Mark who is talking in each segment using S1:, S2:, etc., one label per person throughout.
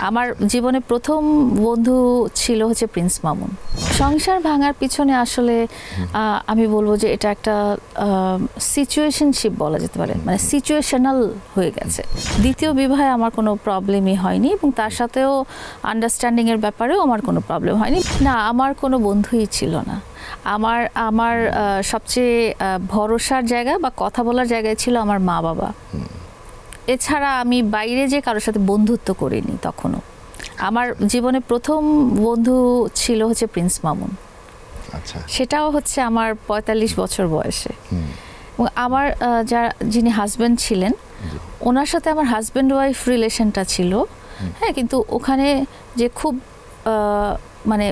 S1: আমার জীবনে প্রথম বন্ধু ছিল হচ্ছে প্রিন্স মামুন। সংসার ভাঙার পিছনে আসলে আমি বলবো যে এটা একটা সিচুয়েশনশিপ বলা যেতে পারে, মানে সিচুয়েশনাল হয়ে গেছে। দ্বিতীয় বিবাহে আমার কোনো প্রবলেমই হয়নি এবং তার সাথেও আন্ডারস্ট্যান্ডিংয়ের ব্যাপারেও আমার কোনো প্রবলেম হয়নি। না, আমার কোনো বন্ধুই ছিল না। আমার সবচেয়ে ভরসার জায়গা বা কথা বলার জায়গায় ছিল আমার মা বাবা। এছাড়া আমি বাইরে যে কারোর সাথে বন্ধুত্ব করিনি তখনও। আমার জীবনে প্রথম বন্ধু ছিল হচ্ছে প্রিন্স মামুন।
S2: আচ্ছা,
S1: সেটাও হচ্ছে আমার ৪৫ বছর বয়সে। এবং আমার যিনি হাজব্যান্ড ছিলেন, ওনার সাথে আমার হাজব্যান্ড ওয়াইফ রিলেশনটা ছিল। হ্যাঁ, কিন্তু ওখানে যে খুব মানে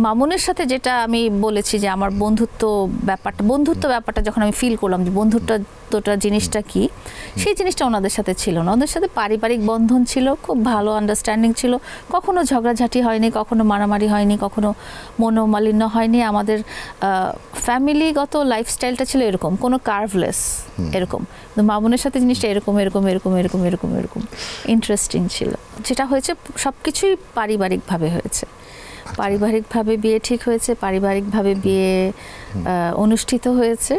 S1: মামুনের সাথে যেটা আমি বলেছি যে আমার বন্ধুত্ব ব্যাপারটা যখন আমি ফিল করলাম যে বন্ধুত্বটা জিনিসটা কি, সেই জিনিসটা ওনাদের সাথে ছিল না। ওদের সাথে পারিবারিক বন্ধন ছিল, খুব ভালো আন্ডারস্ট্যান্ডিং ছিল, কখনো ঝগড়াঝাটি হয়নি, কখনো মারামারি হয়নি, কখনো মনোমালিন্য হয়নি। আমাদের ফ্যামিলিগত লাইফস্টাইলটা ছিল এরকম, কোনো কার্ভলেস এরকম। কিন্তু মামুনের সাথে জিনিসটা এরকম ইন্টারেস্টিং ছিল। যেটা হয়েছে সব কিছুই পারিবারিকভাবে হয়েছে। পারিবারিকভাবে বিয়ে ঠিক হয়েছে, পারিবারিকভাবে বিয়ে অনুষ্ঠিত হয়েছে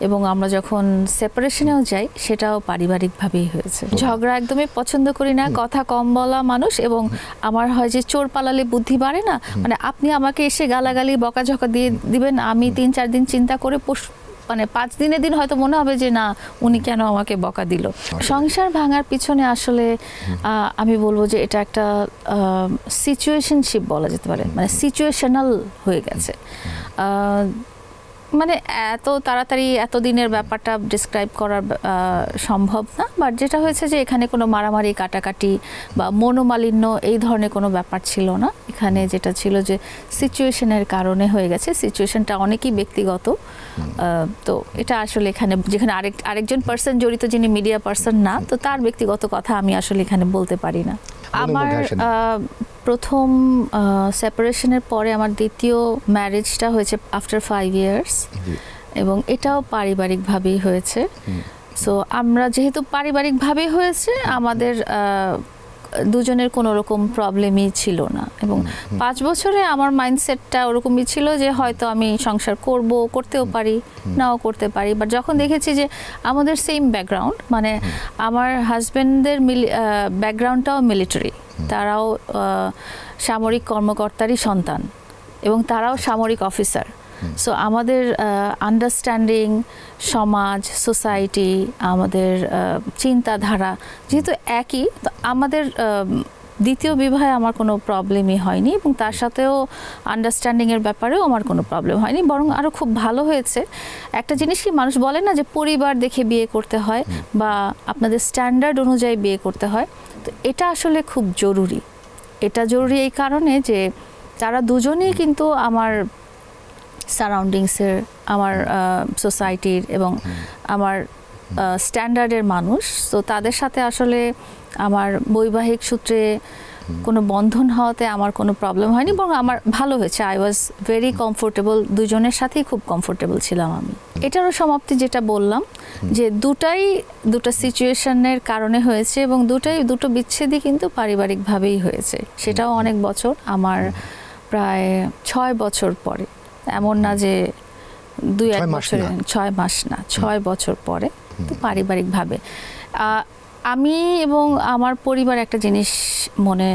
S1: এবং আমরা যখন সেপারেশনেও যাই সেটাও পারিবারিকভাবেই হয়েছে। ঝগড়া একদমই পছন্দ করি না, কথা কম বলা মানুষ, এবং আমার হয় যে চোর পালালে বুদ্ধি বাড়ে না, মানে আপনি আমাকে এসে গালাগালি বকাঝকা দিয়ে দিবেন, আমি ৩-৪ দিন চিন্তা করে মানে ৫ দিনের দিন হয়তো মনে হবে যে না, উনি কেন আমাকে বকা দিল। সংসার ভাঙার পিছনে আসলে আমি বলবো যে এটা একটা সিচুয়েশনশিপ বলা যেতে পারে, মানে সিচুয়েশনাল হয়ে গেছে। মানে এত তাড়াতাড়ি এতদিনের ব্যাপারটা ডিসক্রাইব করা সম্ভব না, বাট যেটা হয়েছে যে এখানে কোনো মারামারি কাটাকাটি বা মনোমালিন্য এই ধরনের কোনো ব্যাপার ছিল না। এখানে যেটা ছিল যে সিচুয়েশনের কারণে হয়ে গেছে। সিচুয়েশনটা অনেকই ব্যক্তিগত। তো এটা আসলে এখানে যেখানে আরেকজন পার্সন জড়িত, যিনি মিডিয়া পার্সন না, তো তার ব্যক্তিগত কথা আমি আসলে এখানে বলতে পারি না। আমার প্রথম সেপারেশনের পরে আমার দ্বিতীয় ম্যারেজটা হয়েছে আফটার 5 ইয়ার্স, এবং এটাও পারিবারিকভাবেই হয়েছে। সো আমরা যেহেতু পারিবারিকভাবেই হয়েছে, আমাদের দুজনের কোনো রকম প্রবলেমই ছিল না। এবং 5 বছরে আমার মাইন্ডসেটটা ওরকমই ছিল যে হয়তো আমি সংসার করতেও পারি, নাও করতে পারি। বাট যখন দেখেছি যে আমাদের সেম ব্যাকগ্রাউন্ড, মানে আমার হাজব্যান্ডের ব্যাকগ্রাউন্ডটাও মিলিটারি, তারাও সামরিক কর্মকর্তারই সন্তান এবং তারাও সামরিক অফিসার। সো আমাদের আন্ডারস্ট্যান্ডিং, সমাজ, সোসাইটি, আমাদের চিন্তাধারা যেহেতু একই, তো আমাদের দ্বিতীয় বিবাহে আমার কোনো প্রবলেমই হয়নি এবং তার সাথেও আন্ডারস্ট্যান্ডিংয়ের ব্যাপারেও আমার কোনো প্রবলেম হয়নি, বরং আরও খুব ভালো হয়েছে। একটা জিনিস কি মানুষ বলে না যে পরিবার দেখে বিয়ে করতে হয় বা আপনাদের স্ট্যান্ডার্ড অনুযায়ী বিয়ে করতে হয়, তো এটা আসলে খুব জরুরি। এটা জরুরি এই কারণে যে তারা দুজনেই কিন্তু আমার সারাউন্ডিংসের, আমার সোসাইটির এবং আমার স্ট্যান্ডার্ডের মানুষ। তো তাদের সাথে আসলে আমার বৈবাহিক সূত্রে কোনো বন্ধন হওয়াতে আমার কোনো প্রবলেম হয়নি, বরং আমার ভালো হয়েছে। আই ওয়াজ ভেরি কমফোর্টেবল, দুজনের সাথেই খুব কমফোর্টেবল ছিলাম আমি। এটারও সমাপ্তি যেটা বললাম যে দুটো সিচুয়েশনের কারণে হয়েছে এবং দুটো বিচ্ছেদই কিন্তু পারিবারিকভাবেই হয়েছে। সেটাও অনেক বছর, আমার প্রায় 6 বছর পরে, এমন না যে 2-1 বছরে, 6 মাস না, 6 বছর পরে, তো পারিবারিকভাবে। আমি এবং আমার পরিবার একটা জিনিস মনে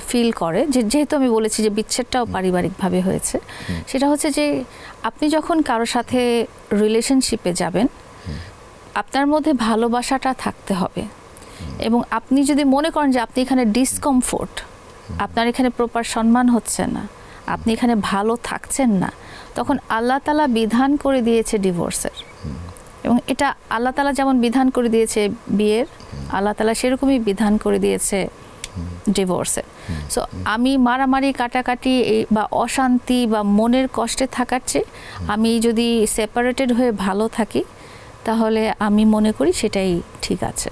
S1: ফিল করে, যেহেতু আমি বলেছি যে বিচ্ছেদটাও পারিবারিকভাবে হয়েছে, সেটা হচ্ছে যে আপনি যখন কারো সাথে রিলেশনশিপে যাবেন, আপনার মধ্যে ভালোবাসাটা থাকতে হবে। এবং আপনি যদি মনে করেন যে আপনি এখানে ডিসকমফোর্ট, আপনার এখানে প্রপার সম্মান হচ্ছে না, আপনি এখানে ভালো থাকছেন না, তখন আল্লাহ তাআলা বিধান করে দিয়েছে ডিভোর্সের। এবং এটা আল্লাহ তাআলা যেমন বিধান করে দিয়েছে বিয়ের, আল্লাহ তাআলা সেরকমই বিধান করে দিয়েছে ডিভোর্সের। সো আমি মারামারি কাটাকাটি বা অশান্তি বা মনের কষ্টে থাকার চেয়ে আমি যদি সেপারেটেড হয়ে ভালো থাকি, তাহলে আমি মনে করি সেটাই ঠিক আছে।